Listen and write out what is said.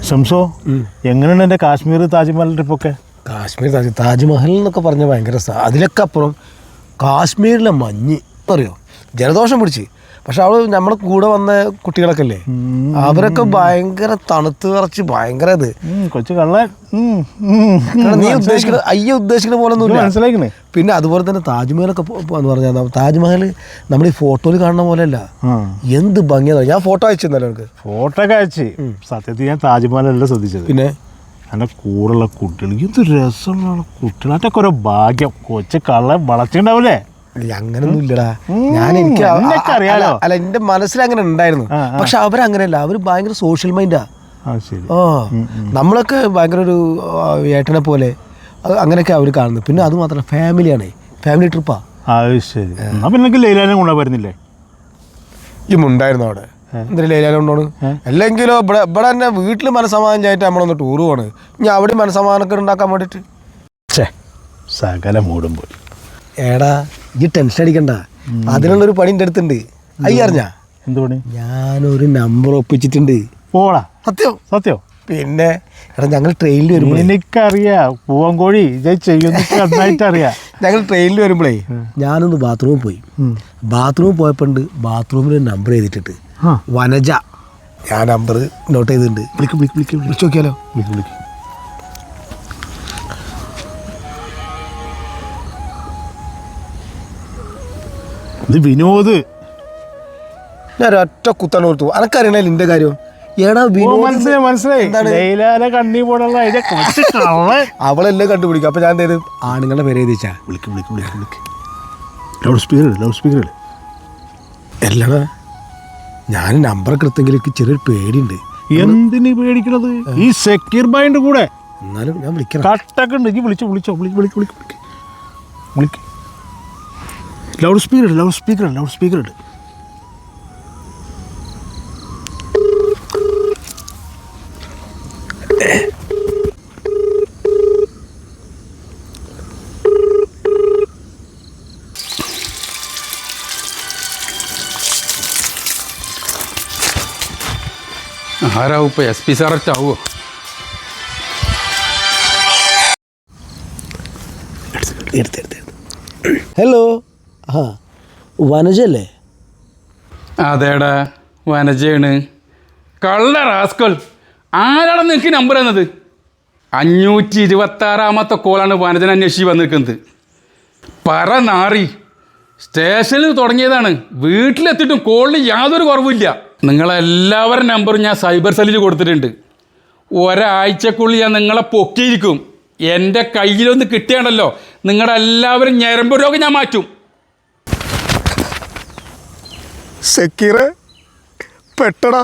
ഷംസോ എങ്ങനെയാണ് എൻ്റെ കാശ്മീർ താജ്മഹൽ ട്രിപ്പൊക്കെ? കാശ്മീർ താജ്മഹൽ എന്നൊക്കെ പറഞ്ഞാൽ ഭയങ്കര രസമാണ്. അതിലൊക്കെ അപ്പുറം കാശ്മീരിലെ മഞ്ഞ് അറിയോ, ജലദോഷം പിടിച്ച്. പക്ഷെ അവിടെ നമ്മുടെ കൂടെ വന്ന കുട്ടികളൊക്കെ അല്ലേ, അവരൊക്കെ ഭയങ്കര തണുത്ത് വിറച്ച് ഭയങ്കര ഇത് കൊച്ചു കള്ളൻ. നീ ഉദ്ദേശിക്കുന്ന പോലെ ഒന്നും മനസ്സിലാക്കണേ. പിന്നെ അതുപോലെ തന്നെ താജ്മഹലൊക്കെ എന്ന് പറഞ്ഞാൽ താജ്മഹൽ നമ്മൾ ഈ ഫോട്ടോയിൽ കാണുന്ന പോലെ അല്ല, എന്ത് ഭംഗിയാണ്. ഞാൻ ഫോട്ടോ അയച്ചിരുന്നല്ലോ എനിക്ക്. ഫോട്ടോ ഒക്കെ അയച്ച് സത്യത്തിൽ ഞാൻ താജ്മഹലല്ല ശ്രദ്ധിച്ചത്. പിന്നെ എൻ്റെ കൂടെയുള്ള കുട്ടികൾ എന്ത് രസമുള്ള കുട്ടികളായിട്ടൊക്കെ ഓരോ ഭാഗ്യം. കൊച്ചു കള്ളൻ വളച്ചിട്ടുണ്ടാവൂലേ? അങ്ങനൊന്നും ഇല്ലടാ. അറിയാലോ, അല്ല എന്റെ മനസ്സിൽ അങ്ങനെ ഉണ്ടായിരുന്നു. പക്ഷെ അവരങ്ങനെയല്ല, അവര് ഭയങ്കര സോഷ്യൽ മൈൻഡാ. നമ്മളൊക്കെ ഭയങ്കര ഒരു ഏട്ടനെ പോലെ അങ്ങനെയൊക്കെ അവർ കാണുന്നത്. പിന്നെ അത് മാത്രമല്ല ഫാമിലിയാണ്, ഫാമിലി ട്രിപ്പാ. അത് ശരി. പിന്നെ ലൈലാനെ കൊണ്ടുപോയിരുന്നില്ലേ? ഈ ഉണ്ടായിരുന്നു അവിടെ എന്തൊരു ലൈലാനെ കൊണ്ടോണ്. അല്ലെങ്കിലോ ഇവിടെ തന്നെ വീട്ടിൽ മനസ്സമാധാനമായിട്ട് നമ്മളൊന്ന് ടൂർ പോണ്. ഞാൻ അവിടെ മനസ്സമാധാനമൊക്കെ ഉണ്ടാക്കാൻ വേണ്ടിട്ട് സകല മൂടും പോയി. ഏടാ ഈ ടെൻഷൻ അടിക്കണ്ട, അതിനുള്ളൊരു പണി എൻ്റെ അടുത്തുണ്ട്. അറിഞ്ഞാ എന്ത് പണി? ഞാനൊരു നമ്പർ ഒപ്പിച്ചിട്ടുണ്ട്. പോടാ. സത്യം സത്യോ? പിന്നെ എടാ ഞങ്ങൾ ട്രെയിനിൽ വരുമ്പോൾ എനിക്കറിയാം പൂവൻകോഴി അറിയാം. ഞങ്ങൾ ട്രെയിനിൽ വരുമ്പോഴേ ഞാനൊന്ന് ബാത്റൂമിൽ പോയി. ബാത്റൂമിൽ പോയപ്പോണ്ട് ബാത്റൂമിൽ ഒരു നമ്പർ എഴുതിയിട്ടിട്ട് വനജ. ഞാൻ നമ്പർ നോട്ട് ചെയ്തിട്ടുണ്ട്. വിളിച്ചു നോക്കിയാലോ? ഇത് വിനോദ്. ഞാൻ ഒരൊറ്റ കുത്താണ് കൊടുത്തു. അനക്കറിയണേ നിന്റെ കാര്യം. ഏടാ മനസ്സിലായി. അവളെല്ലാം കണ്ടുപിടിക്കും. അപ്പൊ ഞാൻ എന്ത് ആണുങ്ങളുടെ പേര് എഴുതിച്ചാ ലൗഡ് സ്പീക്കർ അല്ലടാ. ഞാൻ നമ്പറൊക്കെ എടുത്തെങ്കിൽ എനിക്ക് ചെറിയൊരു പേടിയുണ്ട്. എന്തിനു പേടിക്കണത്? ഈ സെക്യൂർ ബൈൻഡ് കൂടെ. എന്നാലും ഞാൻ വിളിക്കണം. കട്ടൊക്കെ ഉണ്ട്. വിളിച്ചോ. ലൗഡ് സ്പീക്കർ ഉണ്ട്. ആരാവും ഇപ്പോൾ? SP സാറൊക്കെ ആവുമോ? ഹലോ, ആ വനജല്ലേ? അതേടാ വനജയാണ്. കള്ള റാസ്കൽ. ആരാണ് നിനക്ക് നമ്പർ തന്നത്? 526 കോളാണ് വനജന അന്വേഷിച്ച് വന്നിരിക്കുന്നത്. നാറി. സ്റ്റേഷനിൽ തുടങ്ങിയതാണ്, വീട്ടിലെത്തിയിട്ടും കോളിന് യാതൊരു കുറവില്ല. നിങ്ങളെല്ലാവരുടെ നമ്പറും ഞാൻ സൈബർ സെല്ലിൽ കൊടുത്തിട്ടുണ്ട്. ഒരാഴ്ചക്കുള്ളിൽ ഞാൻ നിങ്ങളെ പൊക്കിയിരിക്കും. എൻ്റെ കയ്യിലൊന്ന് കിട്ടിയാണല്ലോ നിങ്ങളുടെ എല്ലാവരും ഞരമ്പ് രോഗം ഞാൻ മാറ്റും. സെക്യൂർ പെട്ടടാ.